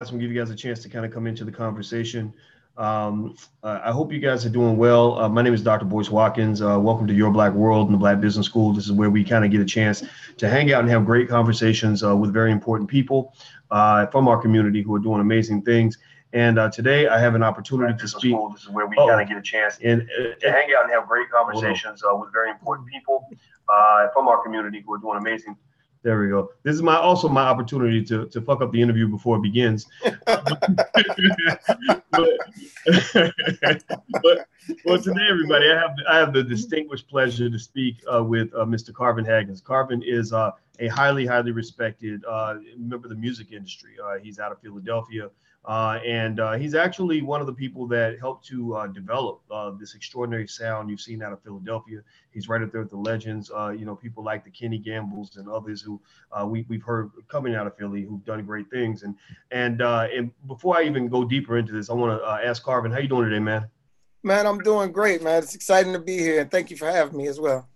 I'm gonna give you guys a chance to kind of come into the conversation. I hope you guys are doing well. My name is Dr. Boyce Watkins. Welcome to Your Black World and the Black Business School. This is where we kind of get a chance to hang out and have great conversations with very important people from our community who are doing amazing things. And today I have an opportunity to speak. This is where we kind of get a chance to hang out and have great conversations with very important people from our community who are doing amazing. There we go. This is also my opportunity to fuck up the interview before it begins. but, well, today, everybody, I have the distinguished pleasure to speak with Mr. Carvin Haggins. Carvin is a highly respected member of the music industry. He's out of Philadelphia. And he's actually one of the people that helped to develop this extraordinary sound you've seen out of Philadelphia. He's right up there with the legends, people like the Kenny Gambles and others who we've heard coming out of Philly who've done great things. And before I even go deeper into this, I want to ask Carvin, how you doing today, man? Man, I'm doing great, man. It's exciting to be here, and thank you for having me as well.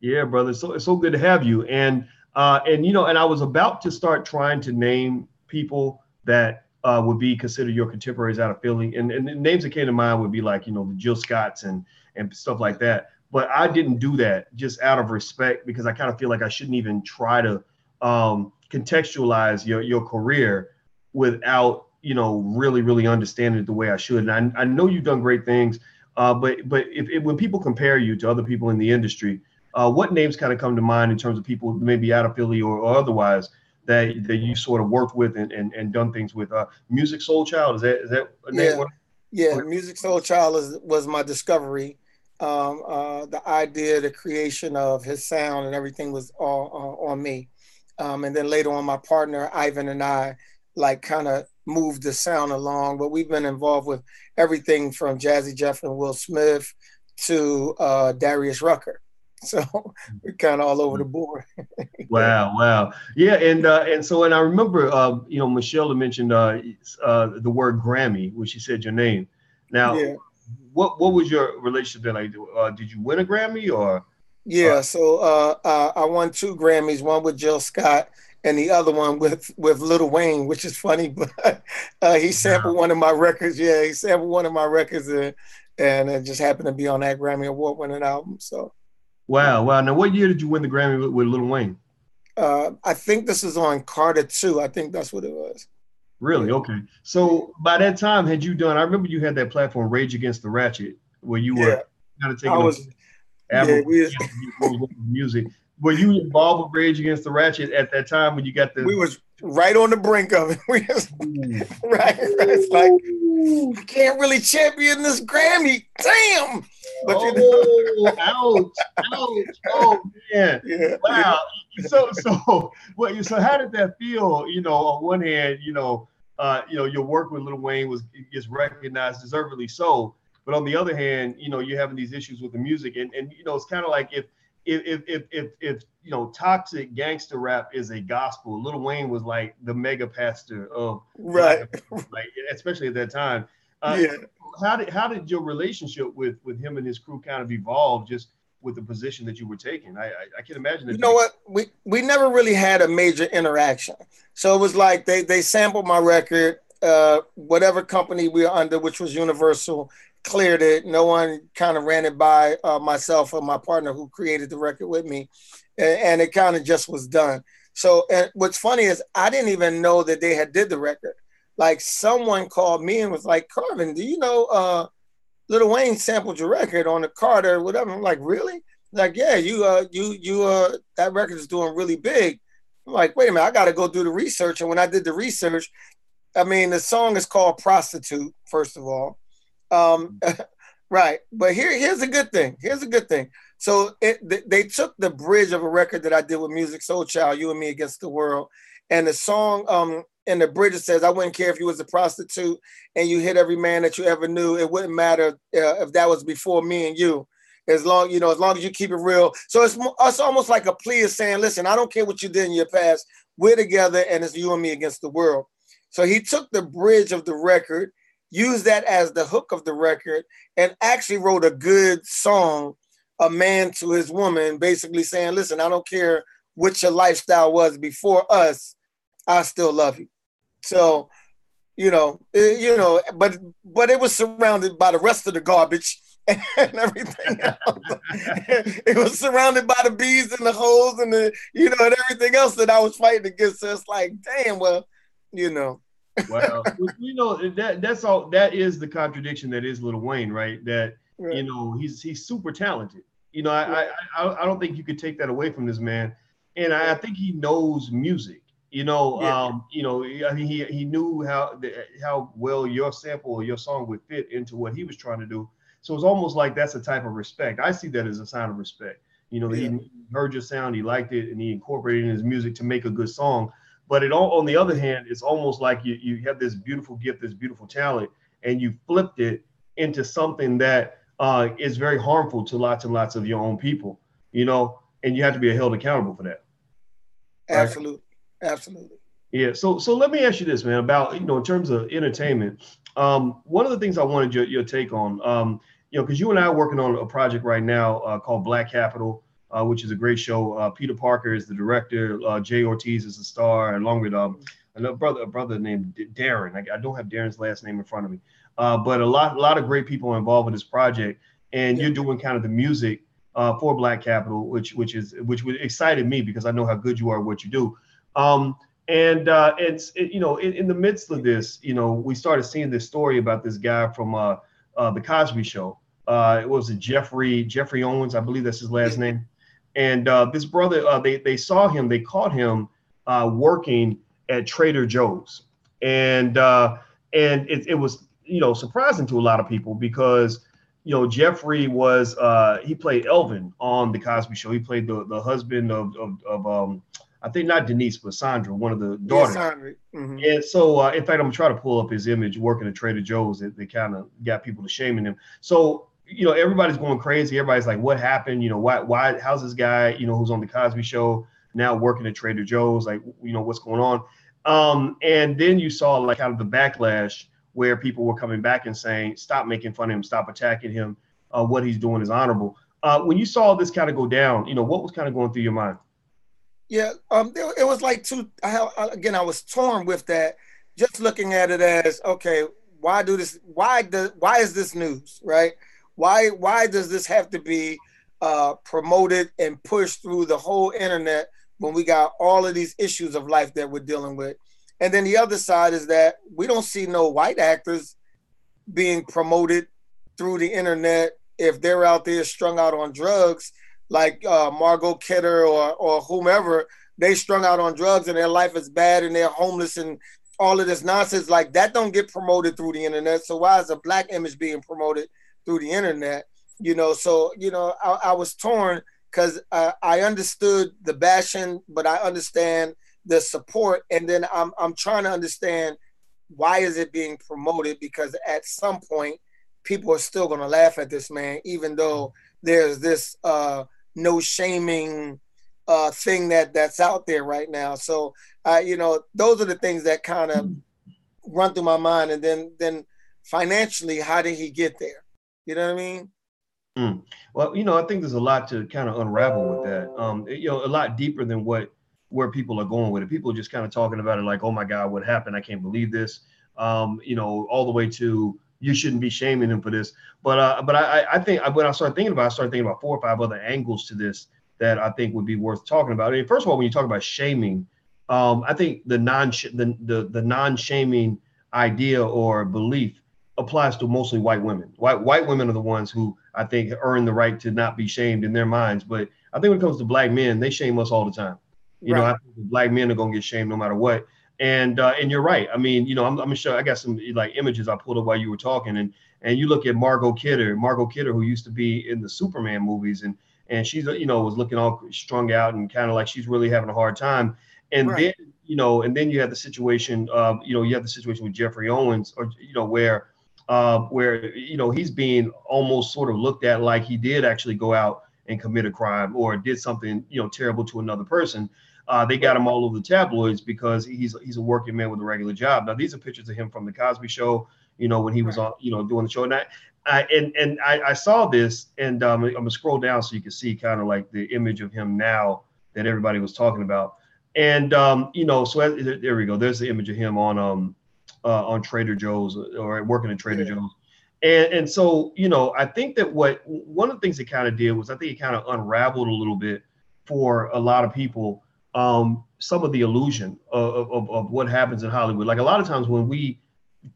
Yeah, brother. It's so good to have you. And I was about to start trying to name people that would be considered your contemporaries out of Philly. And the names that came to mind would be like, the Jill Scotts and stuff like that. But I didn't do that just out of respect, because I kind of feel like I shouldn't even try to contextualize your career without, really understanding it the way I should. And I know you've done great things, but when people compare you to other people in the industry, what names kind of come to mind in terms of people maybe out of Philly or otherwise that you sort of worked with and done things with? Music Soul Child, is that a name? Yeah, Music Soul Child was my discovery. The idea, the creation of his sound and everything was all on me. And then later on, my partner Ivan and I kind of moved the sound along. But we've been involved with everything from Jazzy Jeff and Will Smith to Darius Rucker. So we're kind of all over the board. Wow. Yeah. And I remember, Michelle had mentioned the word Grammy when she said your name. Now, yeah. what was your relationship then? Like, did you win a Grammy or? Yeah. So I won 2 Grammys, one with Jill Scott and the other one with Lil Wayne, which is funny, but he sampled one of my records. Yeah, he sampled one of my records and it just happened to be on that Grammy Award winning album. So. Wow. Now, what year did you win the Grammy with Lil Wayne? I think this is on Carter 2. I think that's what it was. Really? Yeah. Okay. So by that time, had you done? I remember you had that platform, Rage Against the Ratchet, where you were kind of taking music. Were you involved with Rage Against the Ratchet at that time when you got the? We was right on the brink of it. We was, right. It's like you can't really champion this Grammy. Damn. But ouch! Oh man! Yeah. Wow. So how did that feel? On one hand, your work with Lil Wayne gets recognized, deservedly so. But on the other hand, you're having these issues with the music, and it's kind of like if toxic gangster rap is a gospel, Lil Wayne was like the mega pastor of right, like especially at that time. How did your relationship with him and his crew kind of evolve just with the position that you were taking? I can imagine that. You know what? We never really had a major interaction. So it was like they sampled my record, whatever company we were under, which was Universal, cleared it. No one kind of ran it by myself or my partner who created the record with me. And it kind of just was done. So, and what's funny is I didn't even know that they had did the record. Like someone called me and was like, Carvin, do you know Lil Wayne sampled your record on the Carter or whatever? I'm like, really? Like, yeah, you that record is doing really big. I'm like, wait a minute, I got to go do the research. And when I did the research, I mean, the song is called Prostitute, first of all. Right. But here's a good thing. So they took the bridge of a record that I did with Music Soul Child, You and Me Against the World. And the song, and the bridge says, I wouldn't care if you was a prostitute and you hit every man that you ever knew. It wouldn't matter if that was before me and you, as long as you keep it real. So it's almost like a plea of saying, listen, I don't care what you did in your past. We're together and it's you and me against the world. So he took the bridge of the record, used that as the hook of the record, and actually wrote a good song, a man to his woman, basically saying, listen, I don't care what your lifestyle was before us, I still love you. So but it was surrounded by the rest of the garbage and everything else. It was surrounded by the bees and the holes and and everything else that I was fighting against. So it's like, damn, well, you know. Wow. That's all. That is the contradiction that is Lil Wayne, right? That Right. he's super talented. Right. I don't think you could take that away from this man, and I Right. think he knows music. Yeah. I mean, he knew how well your sample or your song would fit into what he was trying to do. So it's almost like that's a type of respect. I see that as a sign of respect. That Yeah. he heard your sound, he liked it, and he incorporated it in his music to make a good song. But on the other hand, it's almost like you have this beautiful gift, this beautiful talent, and you flipped it into something that is very harmful to lots and lots of your own people, and you have to be held accountable for that, right? Absolutely. Absolutely. Yeah. So let me ask you this, man, about in terms of entertainment. One of the things I wanted your take on, because you and I are working on a project right now called Black Capital, which is a great show. Peter Parker is the director. Jay Ortiz is the star, along with a brother named Darren. I don't have Darren's last name in front of me, but a lot of great people are involved with this project, and Yeah. you're doing kind of the music for Black Capital, which excited me because I know how good you are at what you do. Um, in the midst of this, we started seeing this story about this guy from the Cosby Show. It was Jeffrey Owens, I believe that's his last Yeah. name. And this brother, they saw him, they caught him working at Trader Joe's, and it was surprising to a lot of people because Jeffrey was he played Elvin on the Cosby Show. He played the husband of I think not Denise, but Sandra, one of the Yes, daughters. Henry. Mm-hmm. And so, in fact, I'm gonna try to pull up his image working at Trader Joe's. They kind of got people to shaming him. So, everybody's going crazy. Everybody's like, "What happened? Why? How's this guy? Who's on the Cosby Show now working at Trader Joe's? Like, what's going on?" And then you saw like kind of the backlash where people were coming back and saying, "Stop making fun of him. Stop attacking him. What he's doing is honorable." When you saw this kind of go down, what was kind of going through your mind? Yeah, it was like again, I was torn with that, just looking at it as, okay, why do this? Why is this news, right? Why does this have to be promoted and pushed through the whole internet when we got all of these issues of life that we're dealing with? And then the other side is that we don't see no white actors being promoted through the internet if they're out there strung out on drugs, like Margot Kidder or whomever. They strung out on drugs and their life is bad and they're homeless and all of this nonsense. Like, that don't get promoted through the internet. So why is a black image being promoted through the internet? So I was torn because I understood the bashing, but I understand the support, and then I'm trying to understand why is it being promoted, because at some point people are still going to laugh at this man, even though there's this no shaming thing that's out there right now. So those are the things that kind of run through my mind. And then financially, how did he get there? You know what I mean? Mm. Well, I think there's a lot to kind of unravel with that. A lot deeper than where people are going with it. People are just kind of talking about it like, "Oh my God, what happened? I can't believe this." All the way to you shouldn't be shaming him for this. But I think when I started thinking about 4 or 5 other angles to this that I think would be worth talking about. I mean, first of all, when you talk about shaming, I think the non-shaming idea or belief applies to mostly white women. White women are the ones who I think earn the right to not be shamed in their minds. But I think when it comes to black men, they shame us all the time. I Right. think black men are gonna get shamed no matter what. And you're right. I mean, I'm sure I got some like images I pulled up while you were talking, and you look at Margot Kidder, who used to be in the Superman movies, and she's was looking all strung out and kind of like she's really having a hard time. And Right. then you have the situation with Jeffrey Owens, or where he's being almost sort of looked at like he did actually go out and commit a crime or did something terrible to another person. They got Right. him all over the tabloids because he's a working man with a regular job. Now these are pictures of him from the Cosby Show, when he was Right. on, doing the show. And I saw this, and I'm gonna scroll down so you can see kind of like the image of him now that everybody was talking about. And so there we go. There's the image of him on Trader Joe's or working at Trader Joe's. And so, you know, I think that one of the things it kind of did was I think it kind of unraveled a little bit for a lot of people, some of the illusion of what happens in Hollywood. Like a lot of times when we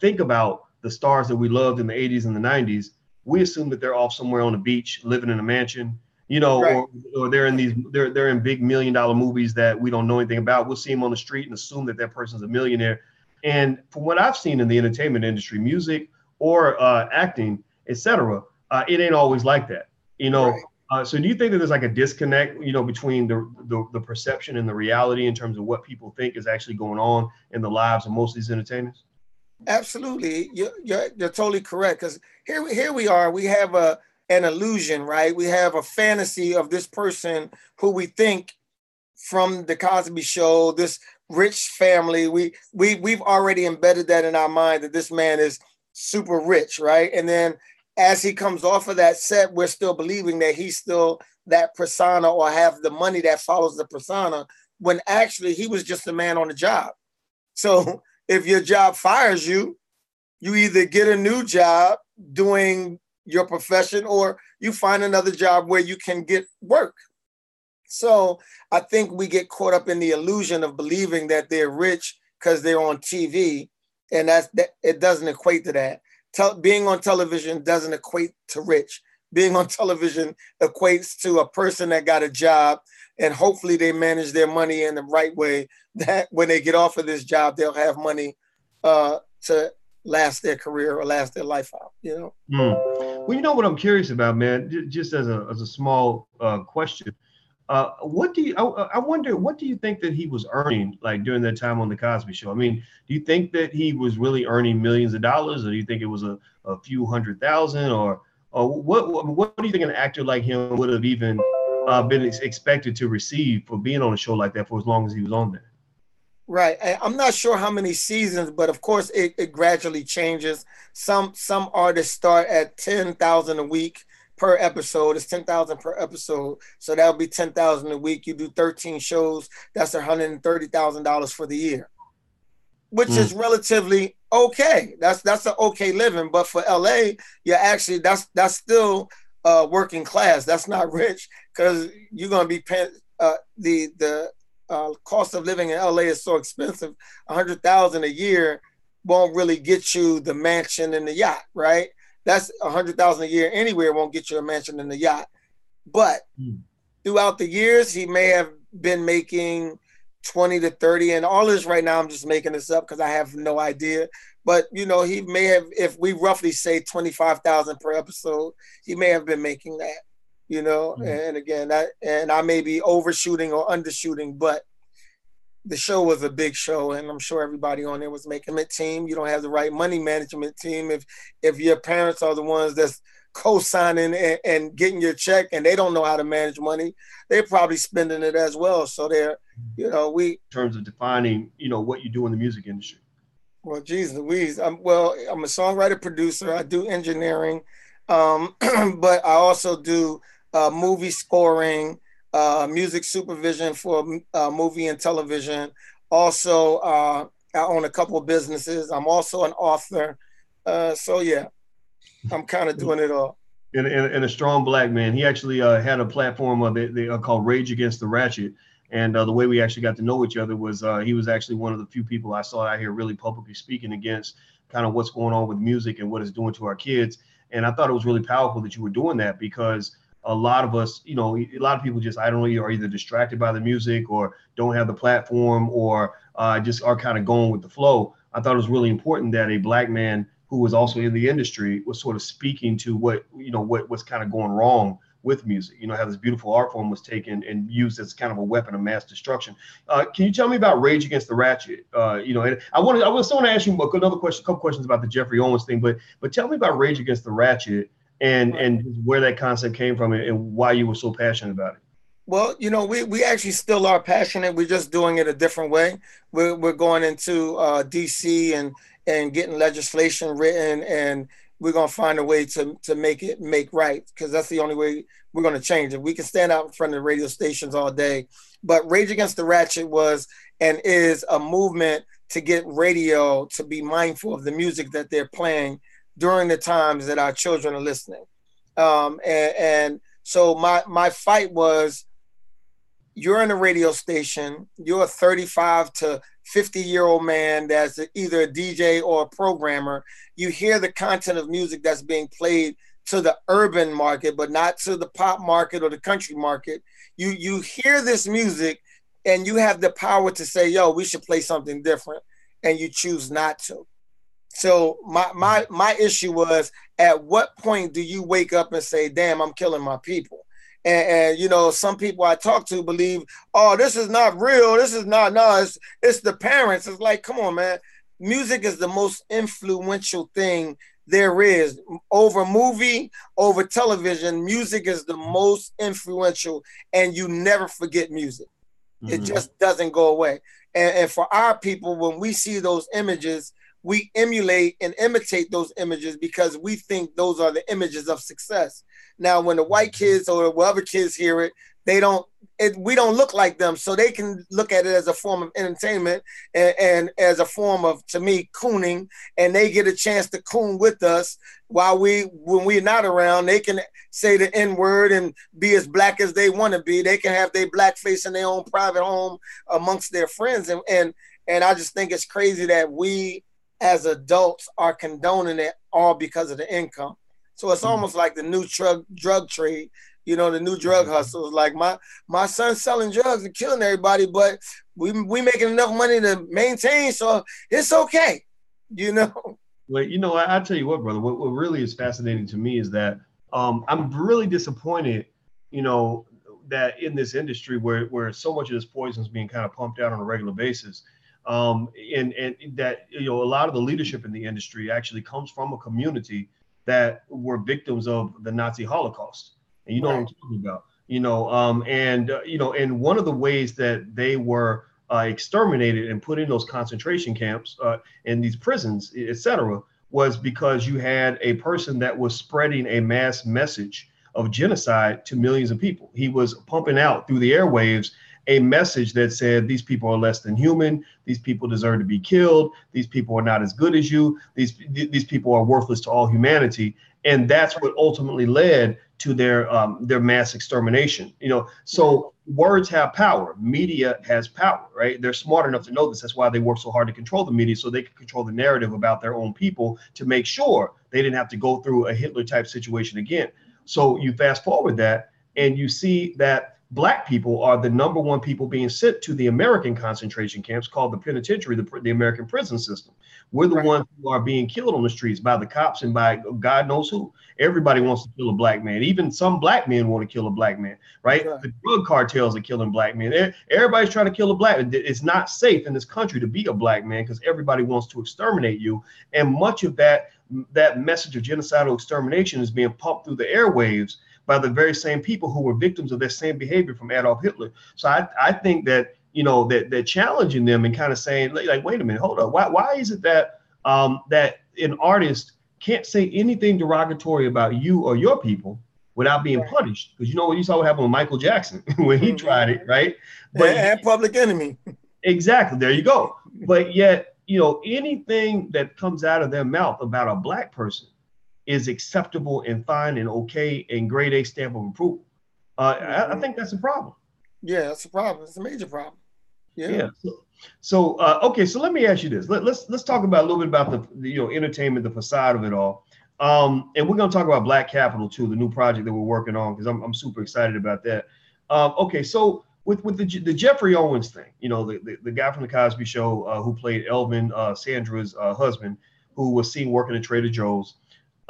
think about the stars that we loved in the 80s and the 90s, we assume that they're off somewhere on the beach, living in a mansion, you know, Right. or they're in they're in big $1 million movie that we don't know anything about. We'll see them on the street and assume that that person's a millionaire. And from what I've seen in the entertainment industry, music or acting, etc., it ain't always like that, you know. Right. So do you think that there's like a disconnect, you know, between the perception and the reality in terms of what people think is actually going on in the lives of most of these entertainers? Absolutely, you're totally correct. Because here we are. We have an illusion, right? We have a fantasy of this person who we think from the Cosby Show, this rich family. We've already embedded that in our mind that this man is super rich, right? And then as he comes off of that set, we're still believing that he's still that persona or have the money that follows the persona, when actually he was just a man on the job. So if your job fires you, you either get a new job doing your profession or you find another job where you can get work. So I think we get caught up in the illusion of believing that they're rich because they're on TV. And it doesn't equate to that. Being on television doesn't equate to rich. Being on television equates to a person that got a job and hopefully they manage their money in the right way, that when they get off of this job, they'll have money to last their career or last their life out, you know? Well, you know what I'm curious about, man, just as a small question. I wonder, what do you think that he was earning like during that time on the Cosby Show? I mean, do you think that he was really earning millions of dollars, or do you think it was a few $100,000, or what do you think an actor like him would have even been expected to receive for being on a show like that for as long as he was on there? Right. I'm not sure how many seasons, but of course it gradually changes. Some artists start at 10,000 a week per episode. It's 10,000 per episode. So that would be 10,000 a week. You do 13 shows. That's $130,000 for the year, which is relatively okay. That's an okay living. But for LA, you're actually, that's still working class. That's not rich, because you're going to be paying the cost of living in LA is so expensive. $100,000 a year won't really get you the mansion and the yacht, right? That's $100,000 a year anywhere won't get you a mansion and the yacht. But throughout the years, he may have been making 20 to 30, and all this right now, I'm just making this up because I have no idea. But you know, he may have, if we roughly say 25,000 per episode, he may have been making that. You know, and again, I may be overshooting or undershooting, but the show was a big show, and I'm sure everybody on there was making it team. You don't have the right money management team if your parents are the ones that's co-signing and getting your check, and they don't know how to manage money. They're probably spending it as well. So they're, you know, in terms of defining, you know, what you do in the music industry. Well, geez Louise, I'm a songwriter producer. I do engineering, but I also do movie scoring, music supervision for movie and television. Also, I own a couple of businesses. I'm also an author. So yeah, I'm kind of doing it all. And a strong black man. He actually had a platform they called Rage Against the Ratchet. And the way we actually got to know each other was he was actually one of the few people I saw out here really publicly speaking against kind of what's going on with music and what it's doing to our kids. And I thought it was really powerful that you were doing that, because a lot of us, you know, a lot of people just, I don't know, are either distracted by the music or don't have the platform or just are kind of going with the flow. I thought it was really important that a black man who was also in the industry was sort of speaking to what, you know, what's kind of going wrong with music, you know, how this beautiful art form was taken and used as kind of a weapon of mass destruction. Can you tell me about Rage Against the Ratchet? You know, and I was going to ask you another question, a couple questions about the Jeffrey Owens thing, but tell me about Rage Against the Ratchet and where that concept came from and why you were so passionate about it. Well, you know, we actually still are passionate. We're just doing it a different way. We're going into DC and getting legislation written, and we're going to find a way to make right, because that's the only way we're going to change it. We can stand out in front of the radio stations all day, but Rage Against the Ratchet was and is a movement to get radio to be mindful of the music that they're playing during the times that our children are listening. And so my fight was, you're in a radio station, you're a 35 to 50-year-old man that's either a DJ or a programmer. You hear the content of music that's being played to the urban market, but not to the pop market or the country market. You hear this music and you have the power to say, yo, we should play something different, and you choose not to. So my issue was, at what point do you wake up and say, damn, I'm killing my people? And you know, some people I talk to believe, oh, this is not real. This is not, no, it's the parents. It's like, come on, man. Music is the most influential thing there is. Over movie, over television, music is the most influential, and you never forget music. Mm-hmm. It just doesn't go away. And for our people, when we see those images, we emulate and imitate those images because we think those are the images of success. Now, when the white kids or whatever kids hear it, we don't look like them. So they can look at it as a form of entertainment and as a form of, to me, cooning. And they get a chance to coon with us while when we're not around. They can say the N-word and be as black as they want to be. They can have their black face in their own private home amongst their friends. And I just think it's crazy that we as adults are condoning it all because of the income. So it's almost like the new drug trade, you know, the new drug hustles. Like my son's selling drugs and killing everybody, but we making enough money to maintain, so it's okay, you know. Well, you know, I tell you what, brother, what really is fascinating to me is that I'm really disappointed, you know, that in this industry where so much of this poison is being kind of pumped out on a regular basis. And that, you know, a lot of the leadership in the industry actually comes from a community that were victims of the Nazi Holocaust. And you know what I'm talking about, you know, you know, and one of the ways that they were exterminated and put in those concentration camps and these prisons, et cetera, was because you had a person that was spreading a mass message of genocide to millions of people. He was pumping out through the airwaves a message that said, these people are less than human. These people deserve to be killed. These people are not as good as you. These people are worthless to all humanity. And that's what ultimately led to their mass extermination. You know, so words have power. Media has power, right? They're smart enough to know this. That's why they work so hard to control the media, so they can control the narrative about their own people to make sure they didn't have to go through a Hitler type situation again. So you fast forward that and you see that Black people are the number one people being sent to the American concentration camps called the penitentiary, the American prison system. We're the ones who are being killed on the streets by the cops and by God knows who. Everybody wants to kill a Black man. Even some Black men want to kill a Black man, right? The drug cartels are killing Black men. Everybody's trying to kill a Black man. It's not safe in this country to be a Black man because everybody wants to exterminate you. And much of that message of genocidal extermination is being pumped through the airwaves by the very same people who were victims of that same behavior from Adolf Hitler. So I think that, you know, that they're challenging them and kind of saying, like, wait a minute, hold up. Why is it that that an artist can't say anything derogatory about you or your people without being punished? Because you know what you saw what happened with Michael Jackson when he tried it, right? But and Public Enemy. Exactly. There you go. But yet, you know, anything that comes out of their mouth about a Black person is acceptable and fine and okay and grade A stamp of approval. I think that's a problem. Yeah, that's a problem. It's a major problem. Yeah. So okay. So let me ask you this. Let's talk about a little bit about the you know, entertainment, the facade of it all. And we're going to talk about Black Capital too, the new project that we're working on, because I'm super excited about that. Okay. So with the Jeffrey Owens thing, you know, the guy from the Cosby Show who played Elvin, Sandra's husband, who was seen working at Trader Joe's.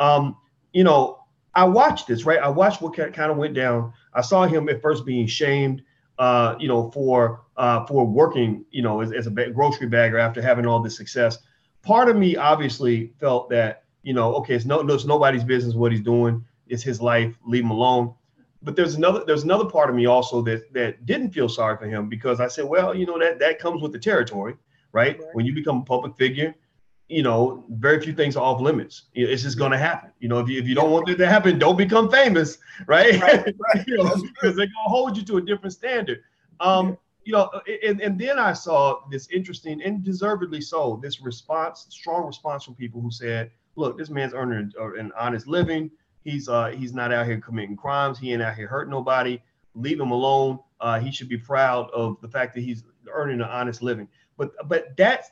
You know, I watched this, right? I watched what kind of went down. I saw him at first being shamed, you know, for working, you know, as a grocery bagger after having all this success. Part of me obviously felt that, you know, okay, it's nobody's business what he's doing. It's his life. Leave him alone. But there's another part of me also that didn't feel sorry for him, because I said, well, you know, that comes with the territory, right? When you become a public figure, you know, very few things are off limits. It's just going to happen. You know, if you don't want it to happen, don't become famous, right? You know, because they're going to hold you to a different standard. you know, and then I saw this interesting and deservedly so, this strong response from people who said, look, this man's earning an honest living. He's not out here committing crimes. He ain't out here hurting nobody. Leave him alone. He should be proud of the fact that he's earning an honest living. But that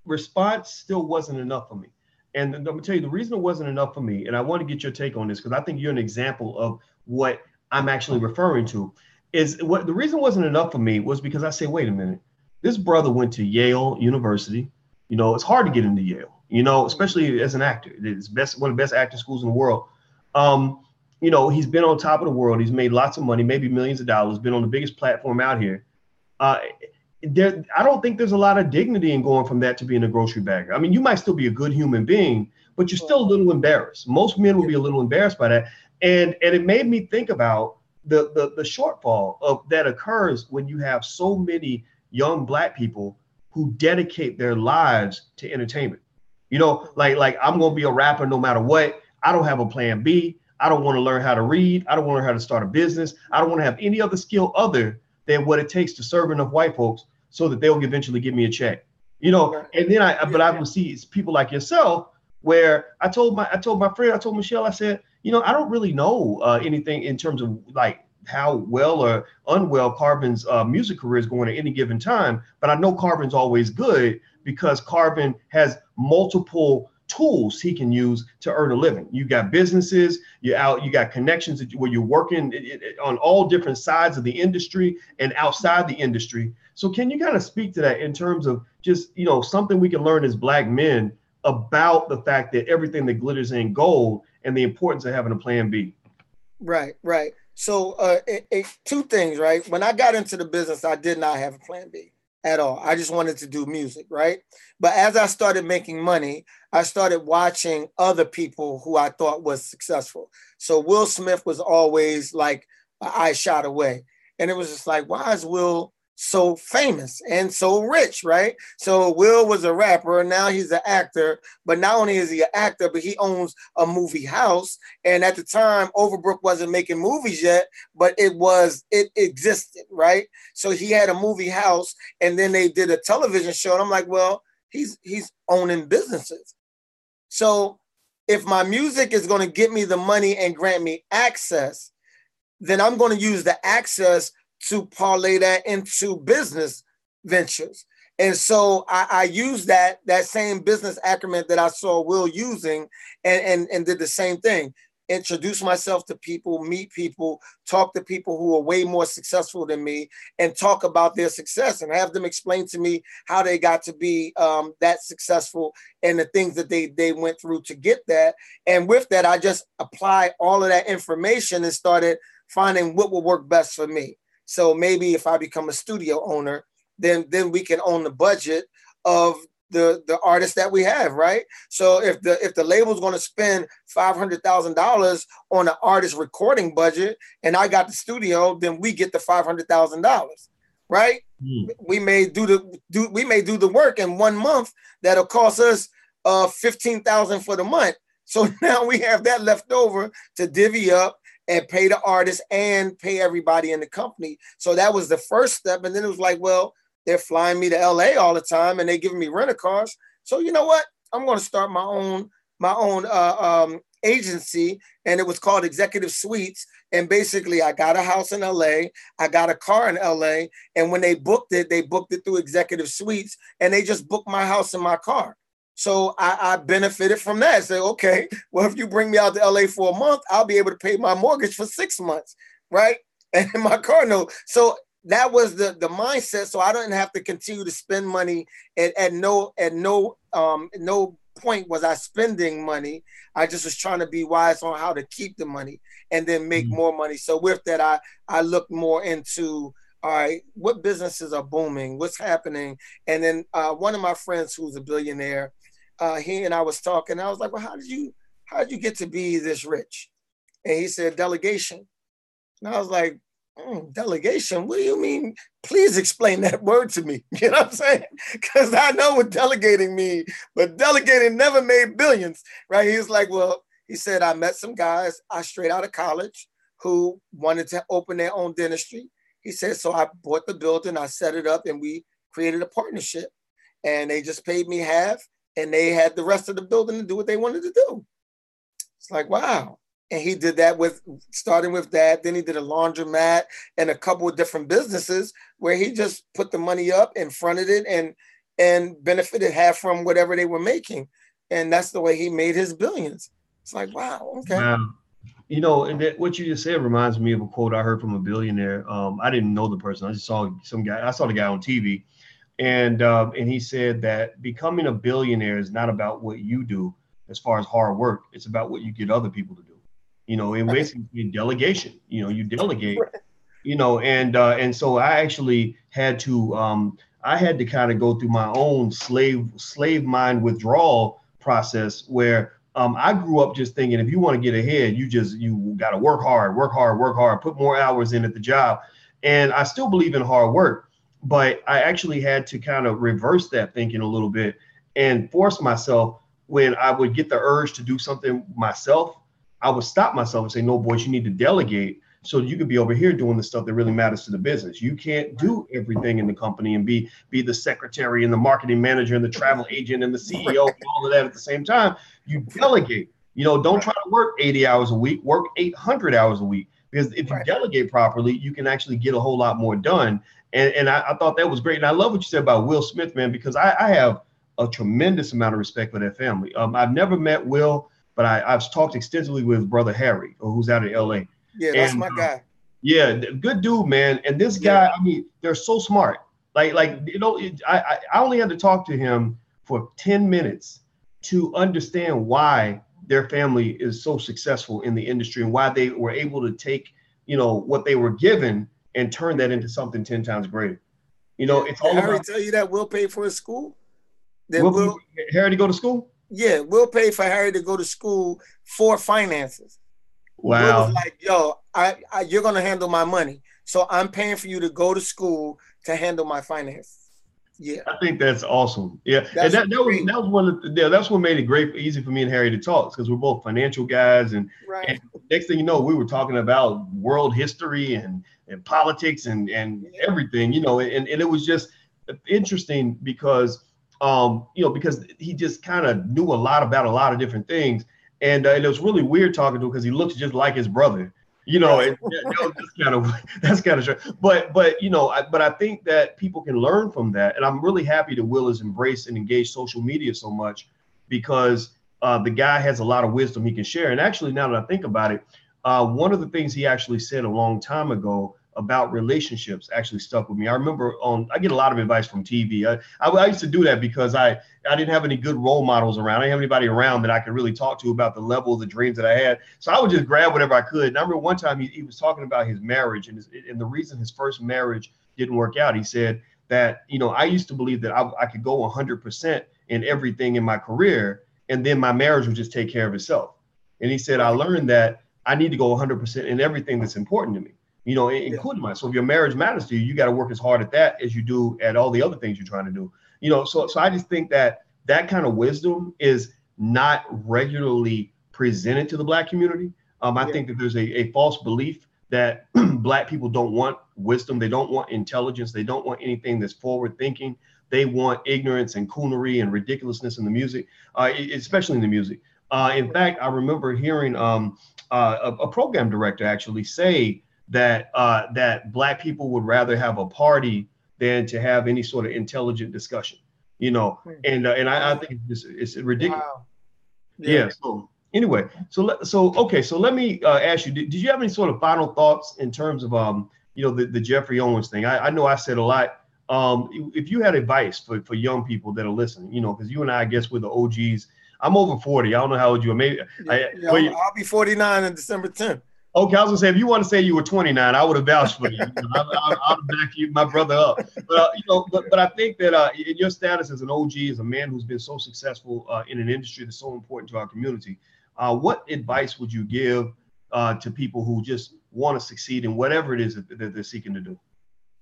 response still wasn't enough for me. And I'm gonna tell you the reason it wasn't enough for me, and I want to get your take on this because I think you're an example of what I'm actually referring to. Is what the reason wasn't enough for me was because I say, wait a minute, this brother went to Yale University. You know, it's hard to get into Yale, you know, especially as an actor. It's one of the best acting schools in the world. You know, he's been on top of the world. He's made lots of money, maybe millions of dollars, been on the biggest platform out here. I don't think there's a lot of dignity in going from that to being a grocery bagger. I mean, you might still be a good human being, but you're still a little embarrassed. Most men will be a little embarrassed by that. And it made me think about the shortfall of that occurs when you have so many young Black people who dedicate their lives to entertainment. You know, like I'm going to be a rapper no matter what. I don't have a plan B. I don't want to learn how to read. I don't want to learn how to start a business. I don't want to have any other skill other than what it takes to serve enough white folks so that they'll eventually give me a check. You know, and then I will see people like yourself where I told my friend, I told Michelle, I said, you know, I don't really know anything in terms of like how well or unwell Carvin's music career is going at any given time. But I know Carvin's always good because Carvin has multiple tools he can use to earn a living. You got businesses, you got connections where you're working on all different sides of the industry and outside the industry. So can you kind of speak to that in terms of just, you know, something we can learn as Black men about the fact that everything that glitters ain't gold and the importance of having a plan B? Right. So two things, right? When I got into the business, I did not have a plan B at all. I just wanted to do music, right? But as I started making money, I started watching other people who I thought was successful. So Will Smith was always like an eye shot away. And it was just like, why is Will so famous and so rich, right? So Will was a rapper, and now he's an actor, but not only is he an actor, but he owns a movie house. And at the time, Overbrook wasn't making movies yet, but it existed, right? So he had a movie house, and then they did a television show, and I'm like, well, he's owning businesses. So if my music is going to get me the money and grant me access, then I'm going to use the access to parlay that into business ventures. And so I used that same business acumen that I saw Will using and did the same thing. Introduce myself to people, meet people, talk to people who are way more successful than me and talk about their success and have them explain to me how they got to be that successful and the things that they went through to get that. And with that, I just applied all of that information and started finding what will work best for me. So maybe if I become a studio owner, then we can own the budget of the artists that we have, right? So if the label's going to spend $500,000 on an artist recording budget, and I got the studio, then we get the $500,000, right? We may do the work in 1 month that'll cost us $15,000 for the month. So now we have that left over to divvy up and pay the artist and pay everybody in the company. So that was the first step. And then it was like, well, they're flying me to LA all the time and they're giving me rental cars. So you know what? I'm going to start my own agency. And it was called Executive Suites. And basically I got a house in LA. I got a car in LA. And when they booked it through Executive Suites, and they just booked my house and my car. So I benefited from that. Say, okay, well, if you bring me out to LA for a month, I'll be able to pay my mortgage for 6 months, right? And my car note. So that was the mindset. So I didn't have to continue to spend money. At no point was I spending money. I just was trying to be wise on how to keep the money and then make more money. So with that, I looked more into, all right, what businesses are booming? What's happening? And then one of my friends who's a billionaire, he and I was talking. I was like, well, how did you get to be this rich? And he said, delegation. And I was like, delegation? What do you mean? Please explain that word to me. You know what I'm saying? Because I know what delegating means, but delegating never made billions, right? He was like, well, he said, I met some guys straight out of college who wanted to open their own dentistry. He said, so I bought the building, I set it up, and we created a partnership. And they just paid me half, and they had the rest of the building to do what they wanted to do. It's like, wow. And he did that starting with that. Then he did a laundromat and a couple of different businesses where he just put the money up and fronted it and benefited half from whatever they were making. And that's the way he made his billions. It's like, wow, okay. Wow. You know, and what you just said reminds me of a quote I heard from a billionaire. I didn't know the person. I just saw some guy. I saw the guy on TV, and he said that becoming a billionaire is not about what you do as far as hard work. It's about what you get other people to do. You know, and basically delegation. You know, you delegate. You know, and so I actually had to kind of go through my own slave mind withdrawal process where I grew up just thinking if you want to get ahead, you got to work hard, put more hours in at the job. And I still believe in hard work, but I actually had to kind of reverse that thinking a little bit and force myself when I would get the urge to do something myself. I would stop myself and say, no, boys, you need to delegate so you could be over here doing the stuff that really matters to the business. You can't do everything in the company and be the secretary and the marketing manager and the travel agent and the CEO and all of that at the same time. You delegate. You know, don't try to work 80 hours a week, work 800 hours a week. Because if you delegate properly, you can actually get a whole lot more done. And I thought that was great. And I love what you said about Will Smith, man, because I have a tremendous amount of respect for that family. I've never met Will, but I've talked extensively with brother Harry, who's out in LA. Yeah, that's my guy. Yeah, good dude, man. And this guy, I mean, they're so smart. Like you know, I only had to talk to him for 10 minutes to understand why their family is so successful in the industry and why they were able to take, you know, what they were given and turn that into something 10 times grenger. You know, it's all Harry about. Tell you that Will pay for his school? Will Harry to go to school? Yeah, Will pay for Harry to go to school for finances. Wow. Will was like, yo, you're going to handle my money. So I'm paying for you to go to school to handle my finances. Yeah. I think that's awesome. Yeah. And that was one of that's what made it easy for me and Harry to talk because we're both financial guys. And next thing you know, we were talking about world history and politics and everything, you know, and it was just interesting because, you know, because he just kind of knew a lot about a lot of different things. And it was really weird talking to him because he looks just like his brother, you know. And that's kind of true. But you know, but I think that people can learn from that, and I'm really happy that Will has embraced and engaged social media so much because the guy has a lot of wisdom he can share. And actually, now that I think about it, one of the things he actually said a long time ago about relationships actually stuck with me. I remember I get a lot of advice from TV. I used to do that because I didn't have any good role models around. I didn't have anybody around that I could really talk to about the level of the dreams that I had. So I would just grab whatever I could. And I remember one time he was talking about his marriage and the reason his first marriage didn't work out. He said that, you know, I used to believe that I could go 100% in everything in my career and then my marriage would just take care of itself. And he said, I learned that I need to go 100% in everything that's important to me. You know, including mine. So if your marriage matters to you, you got to work as hard at that as you do at all the other things you're trying to do. You know, so I just think that kind of wisdom is not regularly presented to the Black community. I think that there's a false belief that Black people don't want wisdom. They don't want intelligence. They don't want anything that's forward thinking. They want ignorance and coonery and ridiculousness in the music, especially in the music. In fact, I remember hearing a program director actually say that Black people would rather have a party than to have any sort of intelligent discussion, you know, and I think it's ridiculous. Wow. Yeah. So anyway, so let me ask you, did you have any sort of final thoughts in terms of you know, the Jeffrey Owens thing? I know I said a lot. If you had advice for young people that are listening, you know, because you and I guess we're the OGs. I'm over 40. I don't know how old you are. Maybe I'll be 49 on December 10th. Okay, I was gonna say if you want to say you were 29, I would have vouched for you. I'll back you, my brother, up. But you know, but I think that in your status as an OG, as a man who's been so successful in an industry that's so important to our community, what advice would you give to people who just want to succeed in whatever it is that they're seeking to do?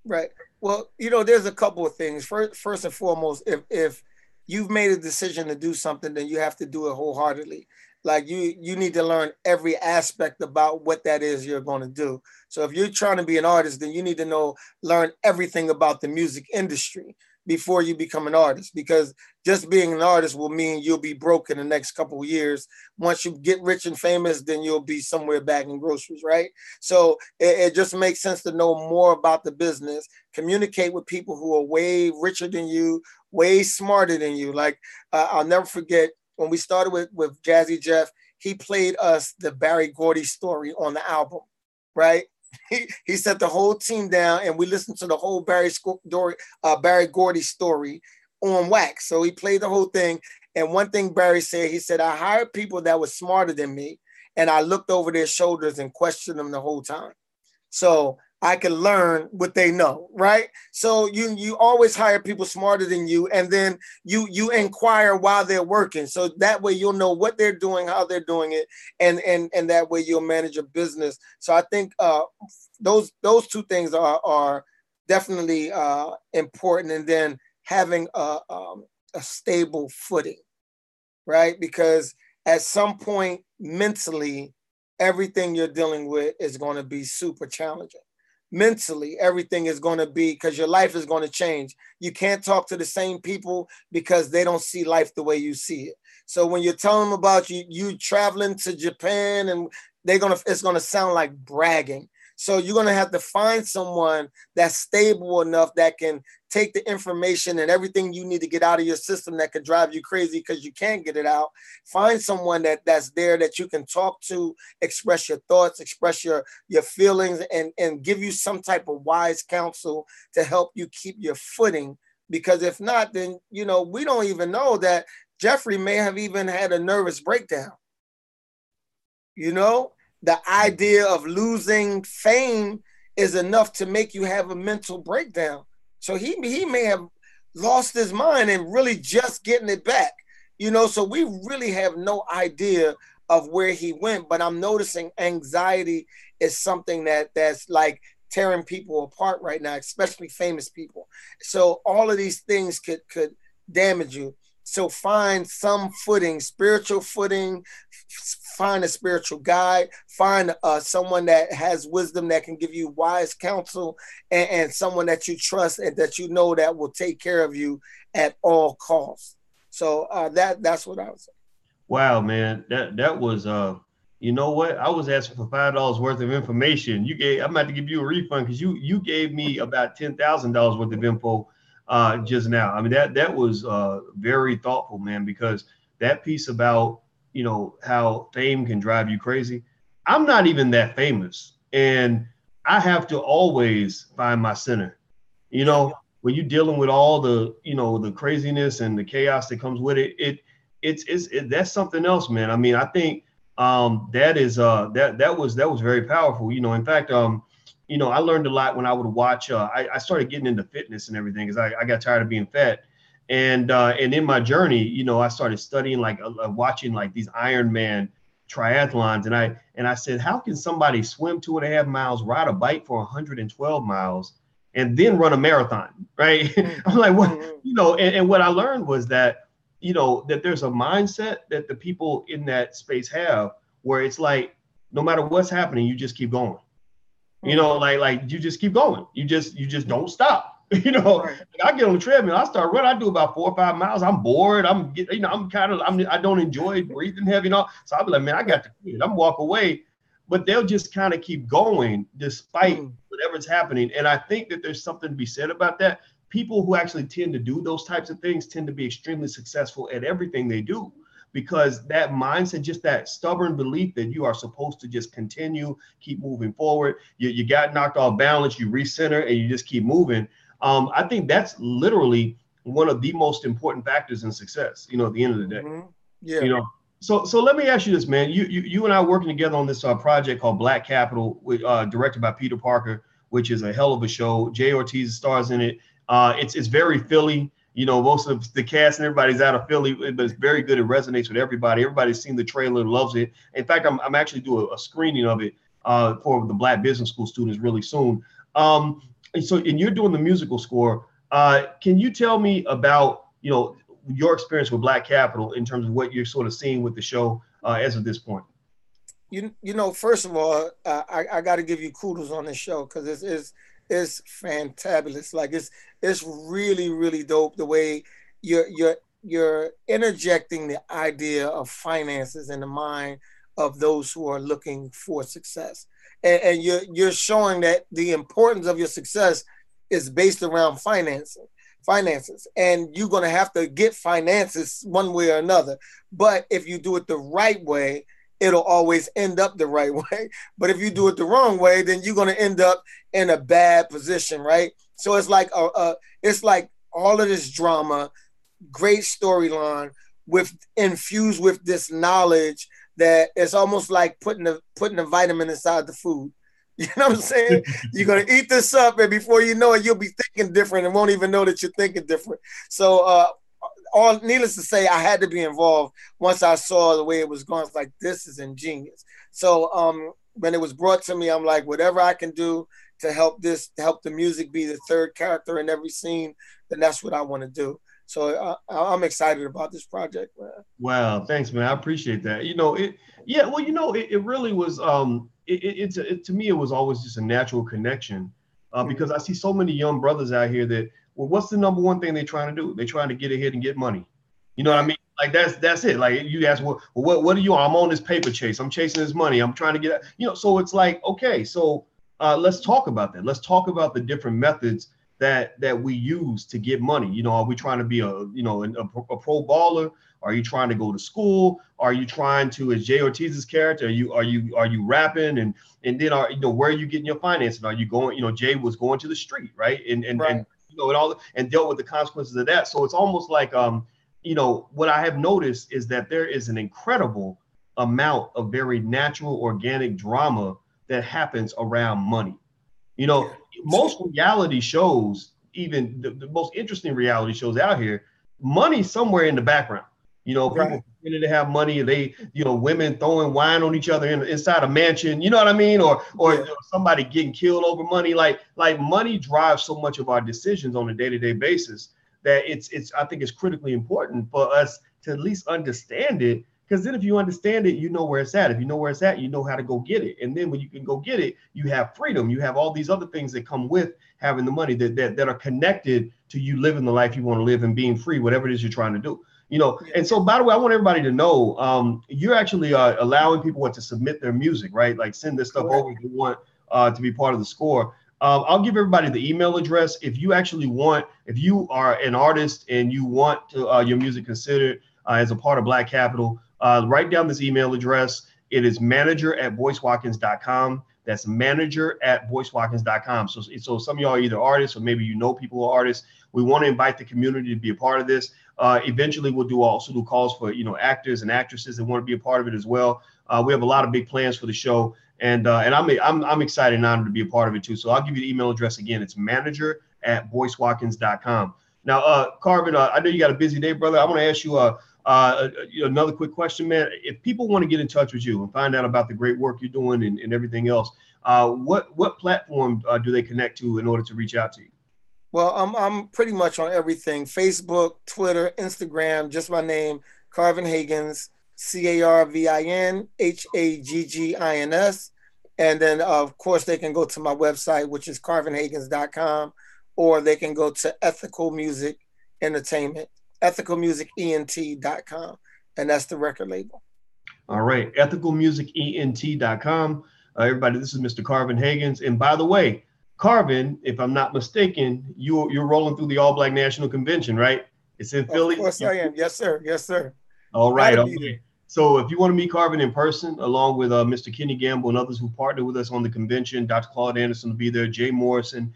Right. Well, you know, there's a couple of things. First and foremost, if you've made a decision to do something, then you have to do it wholeheartedly. Like you need to learn every aspect about what that is you're going to do. So if you're trying to be an artist, then you need to learn everything about the music industry before you become an artist, because just being an artist will mean you'll be broke in the next couple of years. Once you get rich and famous, then you'll be somewhere bagging groceries, right? So it just makes sense to know more about the business, communicate with people who are way richer than you, way smarter than you. Like I'll never forget when we started with Jazzy Jeff, he played us the Barry Gordy story on the album, right? He set the whole team down and we listened to the whole Barry Gordy story on wax. So he played the whole thing. And one thing Barry said, he said, I hired people that were smarter than me and I looked over their shoulders and questioned them the whole time. So I can learn what they know, right? So you always hire people smarter than you, and then you inquire while they're working. So that way you'll know what they're doing, how they're doing it, and that way you'll manage a business. So I think those two things are definitely important, and then having a stable footing, right? Because at some point mentally, everything you're dealing with is going to be super challenging. Mentally, everything is going to be, because your life is going to change. You can't talk to the same people because they don't see life the way you see it. So when you're telling them about you traveling to Japan, and it's going to sound like bragging. So you're going to have to find someone that's stable enough that can take the information and everything you need to get out of your system that could drive you crazy because you can't get it out. Find someone that's there that you can talk to, express your thoughts, express your feelings, and give you some type of wise counsel to help you keep your footing. Because if not, then, we don't even know that Jeffrey may have even had a nervous breakdown. The idea of losing fame is enough to make you have a mental breakdown. So he may have lost his mind and really just getting it back, so we really have no idea of where he went. But I'm noticing anxiety is something that's like tearing people apart right now, especially famous people. So all of these things could damage you. So find some footing, spiritual footing, find a spiritual guide, find someone that has wisdom that can give you wise counsel, and someone that you trust and that that will take care of you at all costs. So that's what I would say. Wow, man, that was you know what? I was asking for $5 worth of information. I'm about to give you a refund because you gave me about $10,000 worth of info just now. I mean, that was very thoughtful, man, because that piece about, how fame can drive you crazy. I'm not even that famous, and I have to always find my center. When you're dealing with all the, the craziness and the chaos that comes with it, it's that's something else, man. I mean, I think that was very powerful. In fact, I learned a lot when I would watch. I started getting into fitness and everything because I got tired of being fat. And in my journey, I started studying watching like these Ironman triathlons, and I said, how can somebody swim 2.5 miles, ride a bike for 112 miles, and then run a marathon, right? I'm like, what, and what I learned was that, that there's a mindset that the people in that space have where it's like, no matter what's happening, you just keep going. Like you just keep going. You just don't stop. Right. I get on the treadmill, I start running, I do about 4 or 5 miles. I'm bored. I don't enjoy breathing heavy and all. So I'll be like, man, I got to quit. I'm walk away, but they'll just kind of keep going despite whatever's happening. And I think that there's something to be said about that. People who actually tend to do those types of things tend to be extremely successful at everything they do, because that mindset, just that stubborn belief that you are supposed to just continue, keep moving forward. You got knocked off balance, you recenter, and you just keep moving. I think that's literally one of the most important factors in success, at the end of the day. Yeah. So let me ask you this, man. You and I working together on this project called Black Capital, directed by Peter Parker, which is a hell of a show. Jay Ortiz stars in it. It's very Philly. Most of the cast and everybody's out of Philly, but it's very good. It resonates with everybody. Everybody's seen the trailer, loves it. In fact, I'm actually doing a screening of it for the Black Business School students really soon. And you're doing the musical score. Can you tell me about, your experience with Black Capital in terms of what you're sort of seeing with the show as of this point. You know, first of all, I got to give you kudos on this show because it's fantabulous. Like it's really really dope the way you're interjecting the idea of finances in the mind of those who are looking for success, and you're showing that the importance of your success is based around finances, and you're going to have to get finances one way or another. But if you do it the right way, it'll always end up the right way. But if you do it the wrong way, then you're going to end up in a bad position, right? So it's like all of this drama, great storyline infused with this knowledge that it's almost like putting a vitamin inside the food. You know what I'm saying? You're going to eat this up, and before you know it, you'll be thinking different and won't even know that you're thinking different. So needless to say, I had to be involved once I saw the way it was going. I was like, this is ingenious. So when it was brought to me, I'm like, whatever I can do to help the music be the third character in every scene, then that's what I want to do. So I'm excited about this project, man. Wow, thanks, man. I appreciate that. You know, it really was. To me, it was always just a natural connection because I see so many young brothers out here that, well, what's the number one thing they're trying to do? They're trying to get ahead and get money. You know what I mean? Like that's it. Like you ask, well, what are you on? I'm on this paper chase. I'm chasing this money. I'm trying to get, so it's like, okay, so let's talk about that. Let's talk about the different methods that we use to get money. Are we trying to be a pro baller? Are you trying to go to school? Are you trying to, as Jay Ortiz's character, are you rapping and then where are you getting your financing? Are you going, Jay was going to the street, right? And and dealt with the consequences of that. So it's almost like what I have noticed is that there is an incredible amount of very natural, organic drama that happens around money. Most reality shows, even the most interesting reality shows out here, money's somewhere in the background. People pretending to have money, and they, women throwing wine on each other inside a mansion, you know what I mean? Or somebody getting killed over money. Like money drives so much of our decisions on a day-to-day basis that I think it's critically important for us to at least understand it. Because then if you understand it, you know where it's at. If you know where it's at, you know how to go get it. And then when you can go get it, you have freedom. You have all these other things that come with having the money that are connected to you living the life you want to live and being free, whatever it is you're trying to do. And so, by the way, I want everybody to know you're actually allowing people to submit their music, right? Like send this stuff over if you want to be part of the score. I'll give everybody the email address. If you are an artist and you want to, your music considered as a part of Black Capital, write down this email address. It is manager@boycewatkins.com. That's manager@boycewatkins.com. So some of y'all are either artists or maybe people who are artists. We want to invite the community to be a part of this. Eventually, we'll also do calls for actors and actresses that want to be a part of it as well. We have a lot of big plans for the show, and I'm excited and honored to be a part of it too. So I'll give you the email address again. It's manager@boycewatkins.com. Now, Carvin, I know you got a busy day, brother. I want to ask you another quick question, man. If people want to get in touch with you and find out about the great work you're doing and everything else, what platform do they connect to in order to reach out to you? Well, I'm pretty much on everything: Facebook, Twitter, Instagram. Just my name, Carvin Haggins, CarvinHaggins. And then, of course, they can go to my website, which is carvinhaggins.com, or they can go to Ethical Music Entertainment, ethicalmusicent.com, and that's the record label. All right, ethicalmusicent.com. Everybody, this is Mr. Carvin Haggins. And by the way, Carvin, if I'm not mistaken, you're rolling through the All Black National Convention, right? It's in Philly. Of course I am. Yes, sir. Yes, sir. All right. Okay. So if you want to meet Carvin in person, along with Mr. Kenny Gamble and others who partner with us on the convention, Dr. Claude Anderson will be there. Jay Morrison,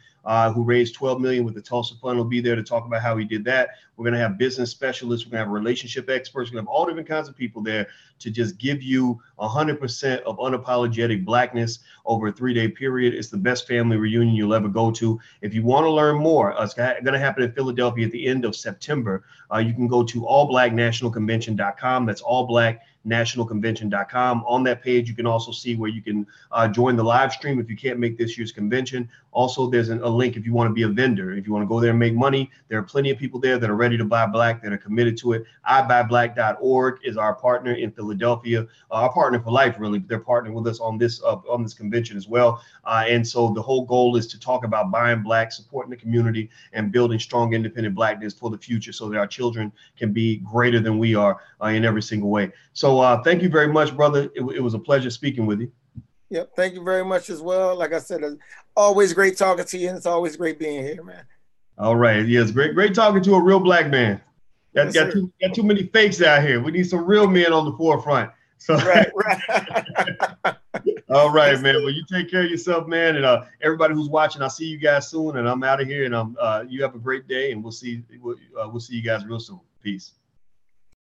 who raised $12 million with the Tulsa Fund, will be there to talk about how he did that. We're going to have business specialists. We're going to have relationship experts. We're going to have all different kinds of people there to just give you 100% of unapologetic Blackness over a 3-day period. It's the best family reunion you'll ever go to. If you want to learn more, it's going to happen in Philadelphia at the end of September. You can go to allblacknationalconvention.com. That's allblack nationalconvention.com. On that page, you can also see where you can join the live stream if you can't make this year's convention. Also, there's a link if you want to be a vendor. If you want to go there and make money, there are plenty of people there that are ready to buy black, that are committed to it. iBuyBlack.org is our partner in Philadelphia, our partner for life, really. But they're partnering with us on this convention as well. And so the whole goal is to talk about buying black, supporting the community, and building strong, independent blackness for the future so that our children can be greater than we are in every single way. So thank you very much, brother. It was a pleasure speaking with you. Yep. Thank you very much as well. Like I said, it's always great talking to you, and it's always great being here, man. All right. Yeah, it's great talking to a real black man. Yes, got too many fakes out here. We need some real men on the forefront. So right. All right, man. Well, you take care of yourself, man. And everybody who's watching, I'll see you guys soon. And I'm out of here. And you have a great day. And we'll see you guys real soon. Peace.